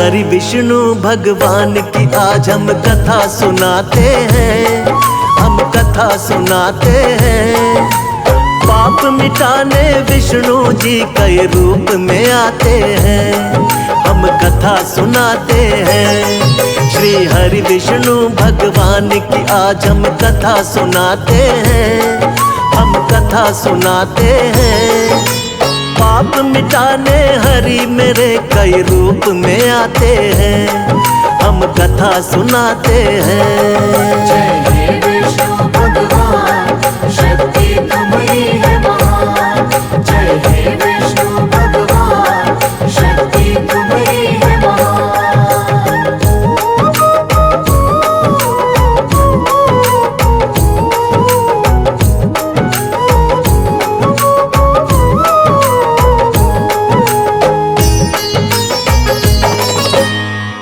हरि विष्णु भगवान की आज हम कथा सुनाते हैं, हम कथा सुनाते हैं। पाप मिटाने विष्णु जी कई रूप में आते हैं, हम कथा सुनाते हैं। श्री हरि विष्णु भगवान की आज हम कथा सुनाते हैं, हम कथा सुनाते हैं। पाप मिटाने हरि मेरे कई रूप में आते हैं, हम कथा सुनाते हैं। जय हे विष्णु भगवान, शक्ति तुम्हारी है महान। जय हे विष्णु भगवान, शक्ति तुम्हारी है महान।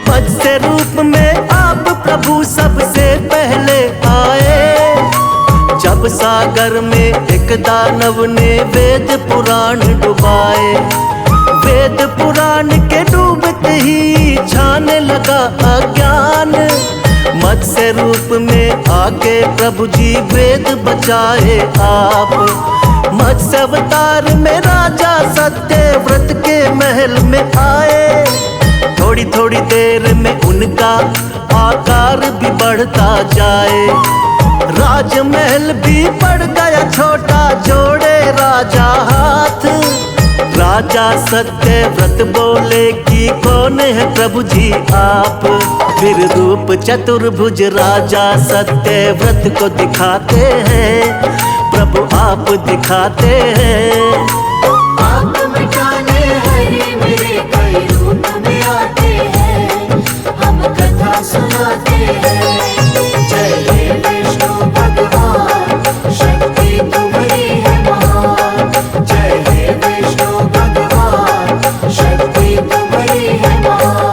मत्स्य रूप में आप प्रभु सबसे पहले आए, जब सागर में एक दानव ने वेद पुराण डुबाए। वेद पुराण के डूबते ही छाने लगा अज्ञान, मत्स्य रूप में आके प्रभु जी वेद बचाए आप। मत्स्य अवतार में राजा सत्यव्रत के महल में आए, थोड़ी थोड़ी देर में उनका आकार भी बढ़ता जाए। राजमहल भी पड़ गया छोटा, जोड़े राजा हाथ। राजा सत्यव्रत बोले कि कौन है प्रभु जी आप। फिर रूप चतुर्भुज राजा सत्यव्रत को दिखाते हैं, प्रभु आप दिखाते हैं। पाप मिटाने हरि मेरे कई रूप में आते हैं, हम कथा सुनाते हैं। जय हे विष्णु भगवान, शक्ति तुम्हारी है महान। जय हे विष्णु भगवान, शक्ति तुम्हारी है महान।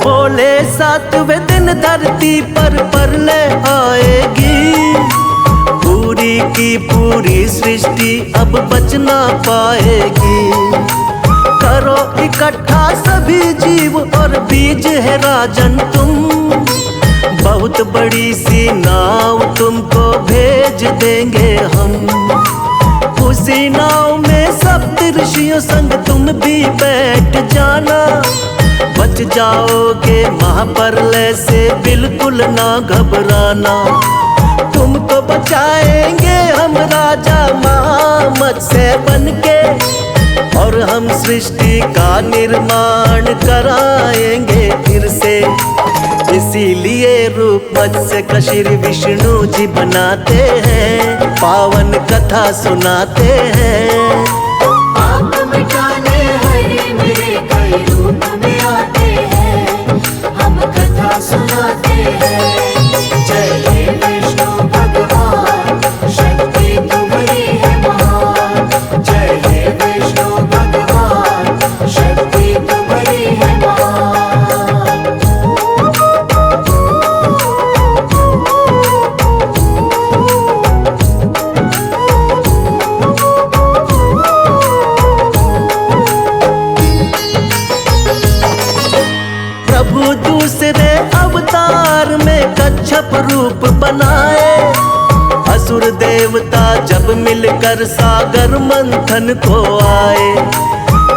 बोले सातवें दिन धरती पर प्रलय आएगी, पूरी की पूरी सृष्टि अब बच ना पाएगी। करो इकट्ठा सभी जीव और बीज है राजन तुम, बहुत बड़ी सी नाव तुमको भेज देंगे हम। उसी नाव में सप्तऋषियों संग तुम भी बैठ जाना, बच जाओगे महाप्रलय से बिल्कुल ना घबराना। तुमको बचाएंगे हम राजा महामत्स्य बनके, और हम सृष्टि का निर्माण कराएंगे फिर से। इसीलिए रूप मत्स्य का श्री विष्णु जी बनाते हैं, पावन कथा सुनाते हैं। पाप मिटाने हरि मेरे कई रूप में आते हैं, हम कथा सुनाते हैं। जय हे विष्णु भगवान, शक्ति तुम्हारी है महान। जय हे विष्णु भगवान, शक्ति तुम्हारी है महान। प्रभु दूसरे अवतार में कच्छप रूप बनाए, असुर देवता जब मिलकर सागर मंथन को आए।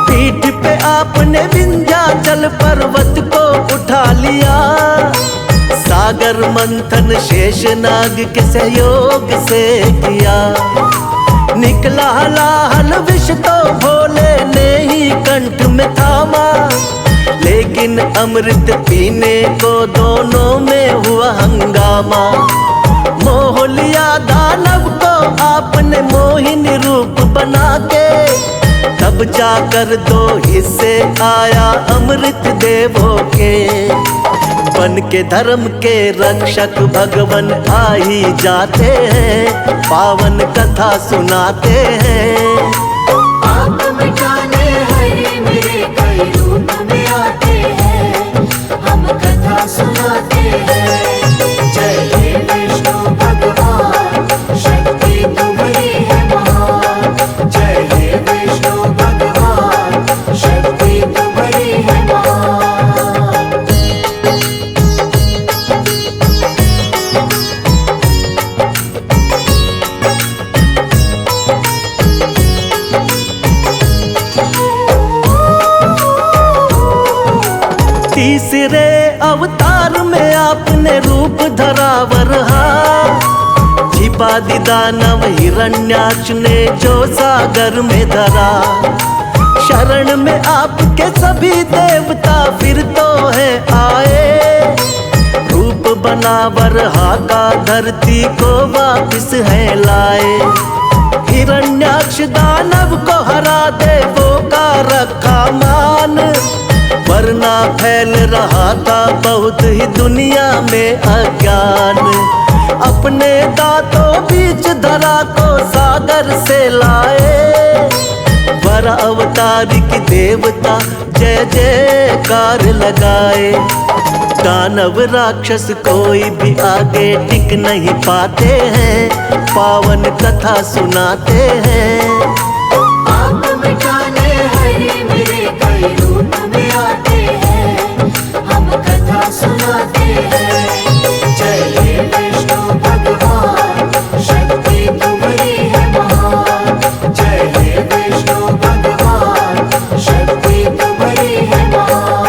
पीठ पे आपने विंध्याचल पर्वत को उठा लिया, सागर मंथन शेषनाग के सहयोग से किया। निकला हलाहल विष तो भोले ने ही कंठ में थामा, लेकिन अमृत पीने को दोनों में हुआ हंगामा। मोह लिया दानव को आपने मोहिनी रूप बना के, तब जाकर दो हिस्से आया अमृत देवों के। बन के धर्म के रक्षक भगवन आ ही जाते हैं, पावन कथा सुनाते हैं। पाप मिटाने हरि मेरे कई रूप में आते हैं, सुनाते हैं। जय हे विष्णु भगवान, शक्ति तुम्हारी है महान। जय हे विष्णु भगवान, शक्ति तुम्हारी है महान। तीसरे अवतार में आपने रूप धरा वरहा, छिपा दी दानव हिरण्याक्ष ने जो सागर में धरा। शरण में आपके सभी देवता फिर तो है आए, रूप बना वरहा का धरती को वापिस है लाए। हिरण्याक्ष दानव को हरा देवों का रखा मान, वरना फैल रहा था बहुत ही दुनिया में अज्ञान। अपने दांतों बीच धरा को सागर से लाए, वर अवतार की देवता जय जयकार लगाए। दानव राक्षस कोई भी आगे टिक नहीं पाते हैं, पावन कथा सुनाते हैं। आप मिटाने हरे मेरे कई रूप में आते हैं, हम कथा सुनाते हैं। जय हे विष्णु भगवान, शक्ति तुम्हारी है महान। जय हे विष्णु भगवान, शक्ति तुम्हारी है महान।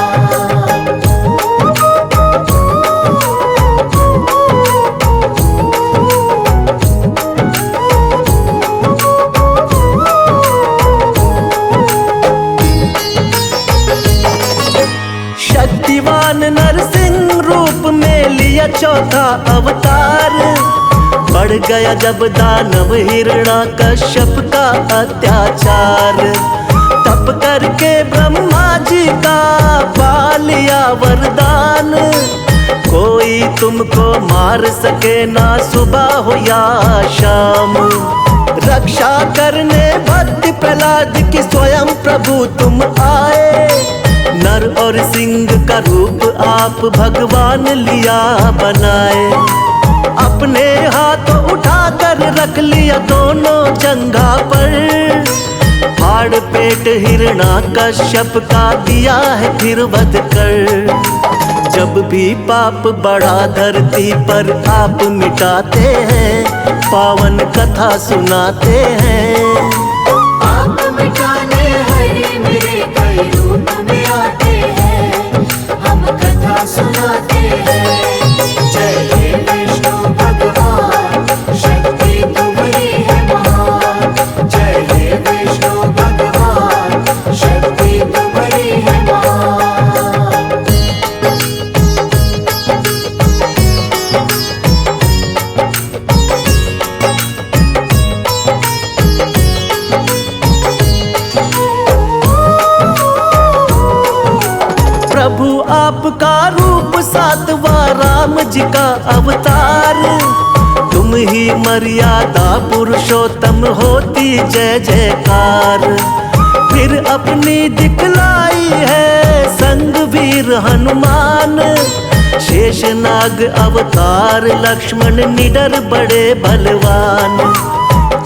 शक्तिवान नरसिंह रूप में लिया चौथा अवतार, बढ़ गया जब दानव हिरण्याकश्यप का अत्याचार। तप करके ब्रह्मा जी का पा लिया वरदान, कोई तुमको मार सके ना सुबह हो या शाम। रक्षा करने भक्त प्रहलाद की स्वयं प्रभु तुम आए, नर और सिंह का रूप आप भगवान लिया बनाए। अपने हाथों उठाकर रख लिया दोनों जंघा पर, फाड़ पेट हिरण्याकश्यप का दिया है फिर वध कर। जब भी पाप बढ़ा धरती पर आप मिटाते हैं, पावन कथा सुनाते हैं। आप मिटाने हरे मेरे कई रूप में आते हैं, हम कथा सुनाते हैं। जय हे विष्णु भगवान, शक्ति तुम्हारी है महान। जय हे विष्णु भगवान, शक्ति तुम्हारी है महान। प्रभु आपका रूप सातवां राम जी का अवतार, तुम ही मर्यादा पुरुषोत्तम होती जय जयकार। फिर अपनी दिखलाई है संग वीर हनुमान, शेषनाग अवतार लक्ष्मण निडर बड़े बलवान।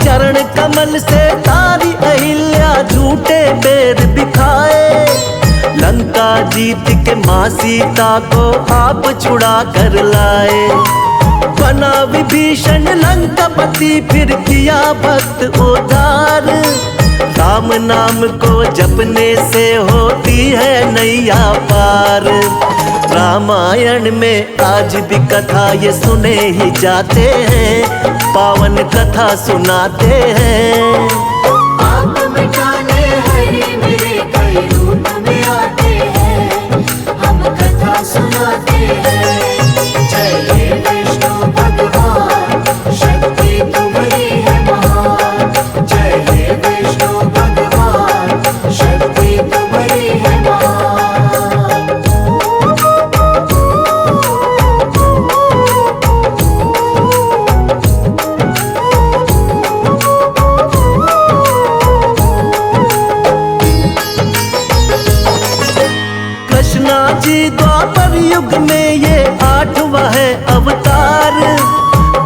चरण कमल से तारी अहिल्या झूठे बेर बिखाए, लंका जीत के माँ सीता को आप छुड़ा कर लाए। बना विभीषण लंकापति फिर किया भक्त उद्धार, राम नाम को जपने से होती है नैया पार। रामायण में आज भी कथा ये सुने ही जाते हैं, पावन कथा सुनाते हैं। आप मिटाने हरे मेरे कई रूप में आते हैं, हम कथा सुनाते हैं। जय हे विष्णु भगवान, शक्ति तुम्हारी है महान। जय हे विष्णु भगवान, शक्ति तुम्हारी है महान। कृष्णा जी द्वार द्वापर युग में ये 8वां है अवतार।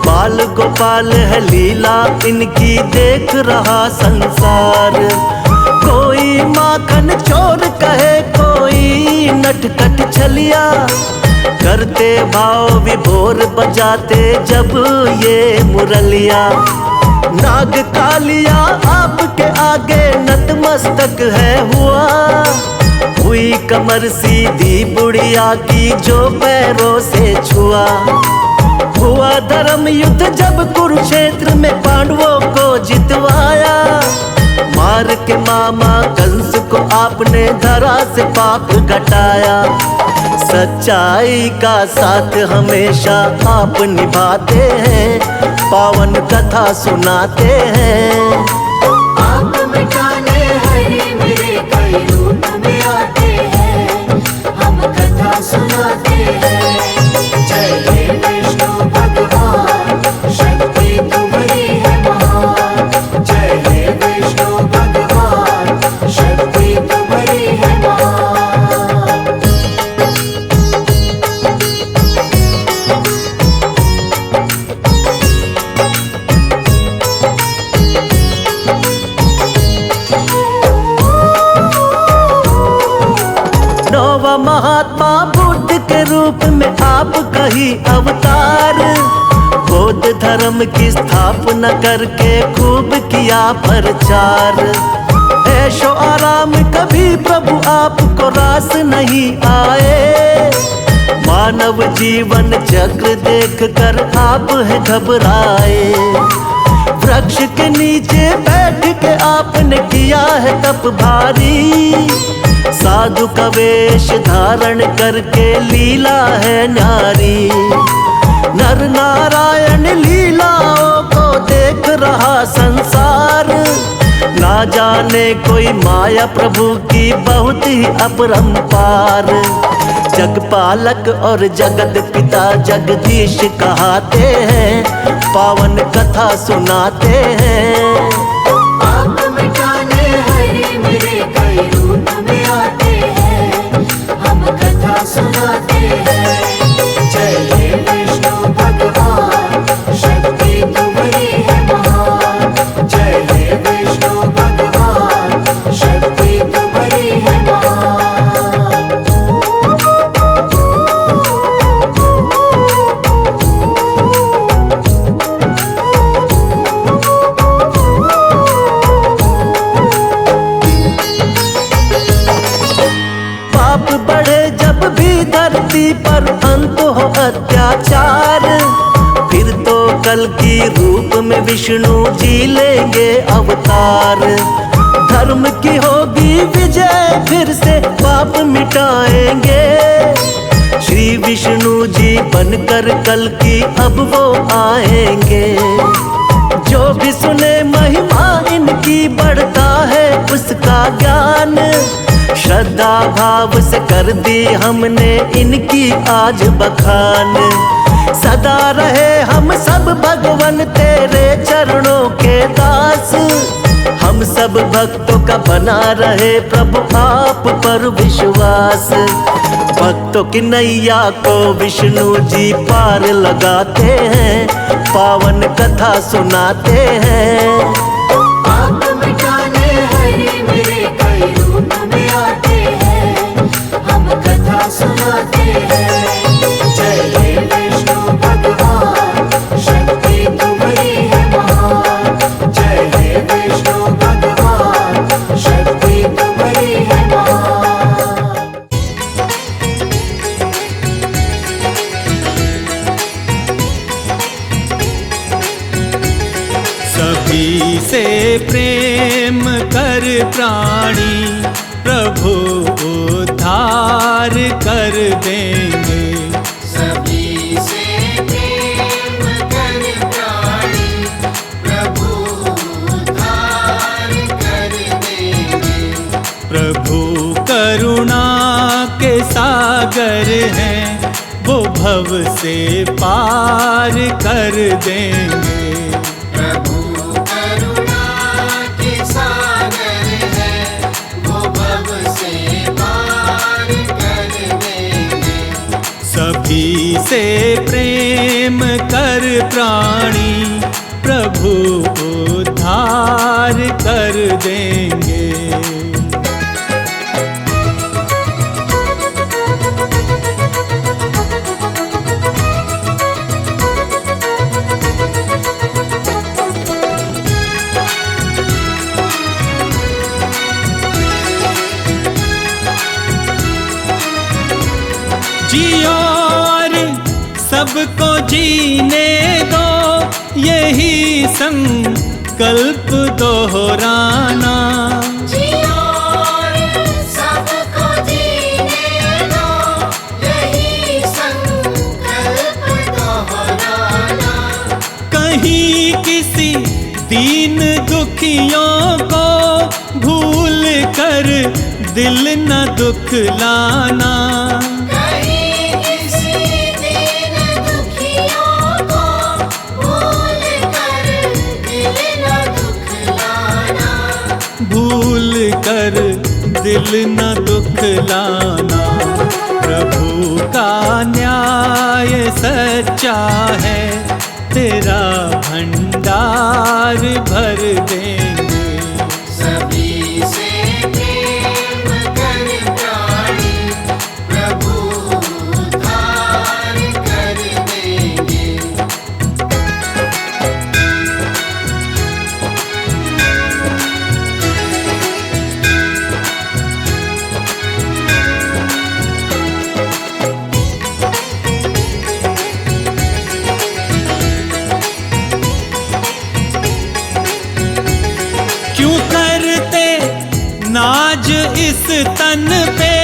बाल गोपाल है लीला इनकी देख रहा संसार। कोई माखन चोर कहे कोई नटखट छलिया, करते भाव विभोर बजाते जब ये मुरलिया। नाग कालिया आपके आगे नतमस्तक है हुआ, हुई कमर सीधी बुढ़िया की जो पैरों से छुआ। हुआ धर्म युद्ध जब कुरुक्षेत्र में पांडवों को जितवाया, मार के मामा कंस को आपने धरा से पाप घटाया। सच्चाई का साथ हमेशा आप निभाते हैं, पावन कथा सुनाते हैं। आप मिटाने हरि मेरे कई रूप में आते हैं, हम कथा सुनाते हैं। जय हे विष्णु भगवान, शक्ति तुम्हारी है महान। जय हे विष्णु भगवान, शक्ति तुम्हारी है महान। नौवा महात्मा बुद्ध के रूप में आप कही अवतार। बौद्ध धर्म की स्थापना करके खूब किया प्रचार। ऐशो आराम कभी प्रभु आपको रास नहीं आए, मानव जीवन चक्र देख कर आप है घबराए। वृक्ष के नीचे बैठ के आपने किया है तप भारी, साधु का वेश धारण करके लीला है नारी। नर नारायण लीलाओं को देख रहा संसार, ना जाने कोई माया प्रभु की बहुत ही अपरंपार। जगपालक और जगत पिता जगदीश कहाते हैं, पावन कथा सुनाते हैं। आप मिटाने हरि मेरे कई रूप में आते हैं, हम कथा सुनाते हैं। जय हे विष्णु भगवान, शक्ति तुम्हारी है महान। जय हे विष्णु भगवान, शक्ति तुम्हारी है महान। पाप बढ़े जब भी धरती पर अंत हो अत्याचार, फिर तो कल की रूप में विष्णु जी लेंगे अवतार। धर्म की होगी विजय फिर से पाप मिटाएंगे, श्री विष्णु जी बनकर कल की अब वो आएंगे। जो भी सुने महिमा इनकी बढ़ता है उसका ज्ञान, श्रद्धा भाव से कर दी हमने इनकी आज बखान। सदा रहे हम सब भगवन तेरे चरणों के दास, हम सब भक्तों का बना रहे प्रभु आप पर विश्वास। भक्तों की नैया को विष्णु जी पार लगाते हैं, पावन कथा सुनाते हैं। आप मिटाने हरि मेरे कई रूप में आते हैं, हम कथा सुनाते हैं। जय हे विष्णु भगवान, शक्ति तुम्हारी है महान। जय हे विष्णु भगवान, शक्ति तुम्हारी है महान। सभी से प्रेम कर प्राणी, प्रभु उद्धार कर देंगे। सभी से प्रेम कर प्राणी, प्रभु उद्धार कर देंगे। प्रभु करुणा के सागर हैं, वो भव से पार कर देंगे। प्रभु करुणा के सागर है, वो भव से पार कर देंगे। सभी से प्रेम कर प्राणी, प्रभु उद्धार कर देंगे। जियो और सबको जीने दो, यही संकल्प दोहराना। जियो और सबको जीने दो, यही संकल्प दोहराना। कहीं किसी दीन दुखियों को भूल कर दिल न दुखलाना। कहीं किसी दीन दुखियों को भूल कर दिल न दुखलाना। भूल कर दिल न दुखलाना। प्रभु का न्याय सच्चा है, तेरा भंडार भर देंगे। सभी से प्रेम कर प्राणी, प्रभु उद्धार कर देंगे। क्यों करते नाज इस तन पे,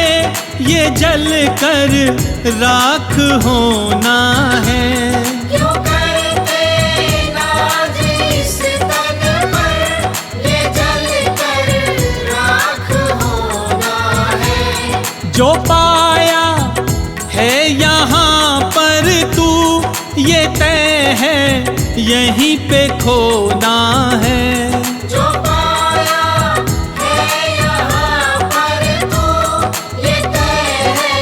ये जल कर राख होना है। क्यों करते नाज इस तन पर, ये जल कर राख होना है। जो पाया है यहाँ पर तू, ये तय है यहीं पे खोना है। जो पाया है यहाँ पर तू, ये तय है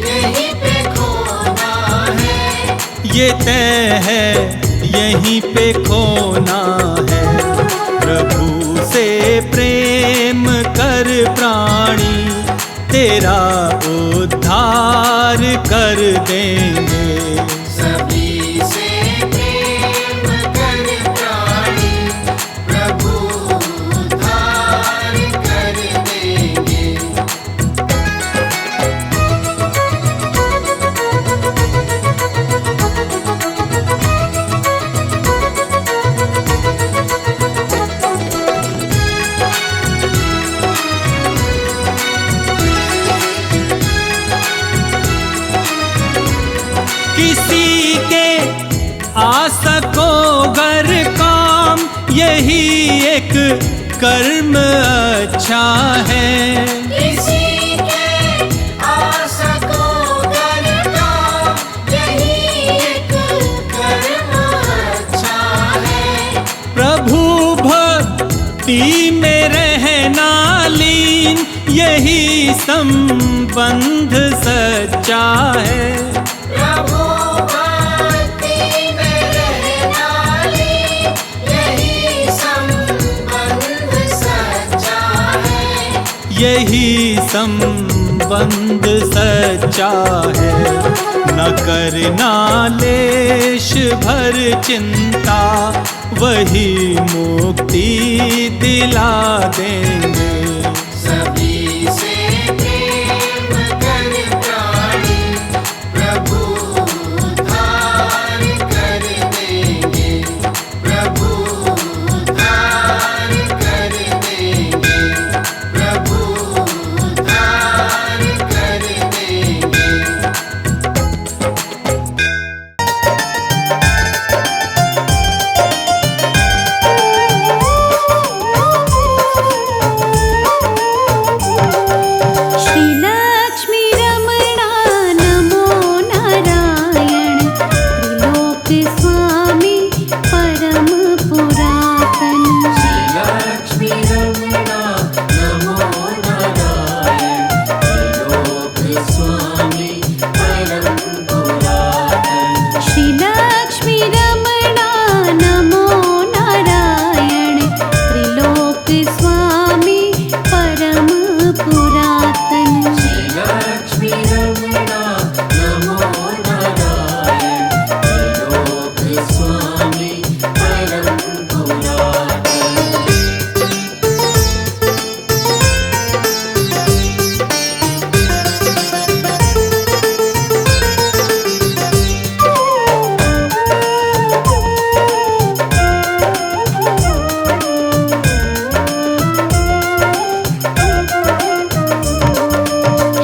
यहीं पे खोना है। ये तय है यहीं पे खोना है। प्रभु से प्रेम कर प्राणी, तेरा उद्धार कर देंगे। सभी से प्रेम कर प्राणी, प्रभु उद्धार कर देंगे। किसी के आ सको घर काम, यही एक कर्म अच्छा है। किसी के आ सको घर काम, यही एक कर्म अच्छा है। प्रभु भक्ति में रहना लीन, यही संबंध सच्चा है। प्रभु भक्ति में रहना लीन, यही संबंध सच्चा है। यही संबंध सच्चा है। न करना लेश भर चिंता, वही मुक्ति दिला देंगे। सभी से प्रेम कर प्राणी, प्रभु उद्धार कर देंगे। प्रभु उद्धार कर देंगे। प्रभु उद्धार कर देंगे। पुरातन। लक्ष्मी रमणा नमो नारायण त्रिलोक स्वामी परम पुरातन।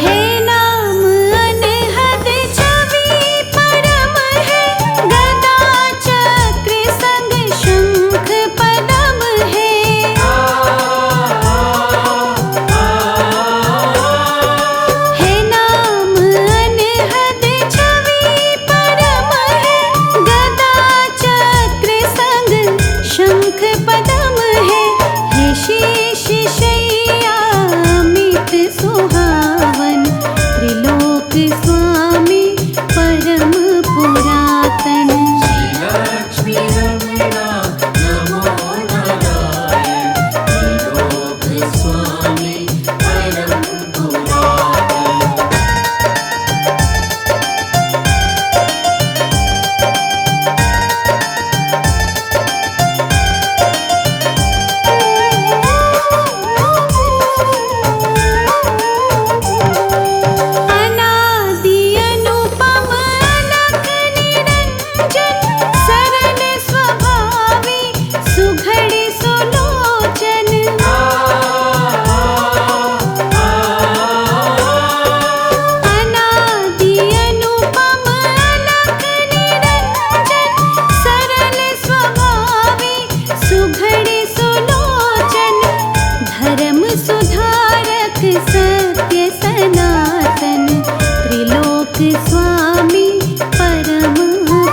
है नाम अनहद छवि परम है, गदा चक्र संग शंख पदम है। है नाम अनहद छवि परम है, गदा चक्र संग शंख पदम है। है शेष शैया अमित सुहावन, त्रिलोक स्वामी परम पुरातन। लक्ष्मी रमणा नमो नारायण त्रिलोक स्वामी परम पुरातन। अनादि अनुपम अलख निरंजन, सरल स्वभावी सुघड़ सुलोचन। अनादि अनुपम अलख निरंजन, सरल स्वभावी सुघड़ सुलोचन। धर्म सुधारक सत्य सनातन, त्रिलोक स्वामी परम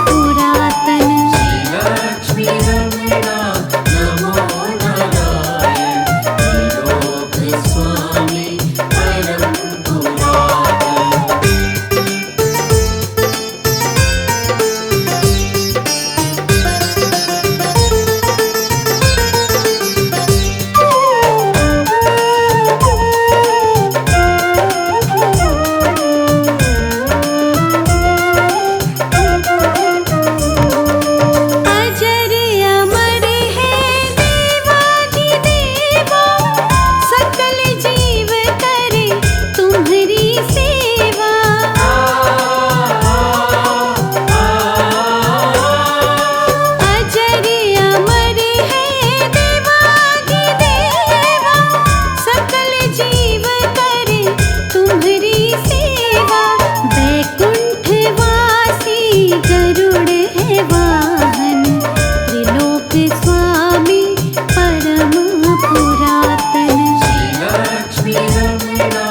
पुरातन। लक्ष्मी रमणा नमो नारायण त्रिलोक स्वामी परम पुरातन। अजर अमर है देवाधिदेवा, सकल जीव करे तुम्हारी सेवा। अजर अमर है देवाधिदेवा, सकल जीव करे तुम्हारी सेवा। बैकुंठ वासी गरुड़ है वाहन, त्रिलोक स्वामी परम पुरातन। लक्ष्मी रमणा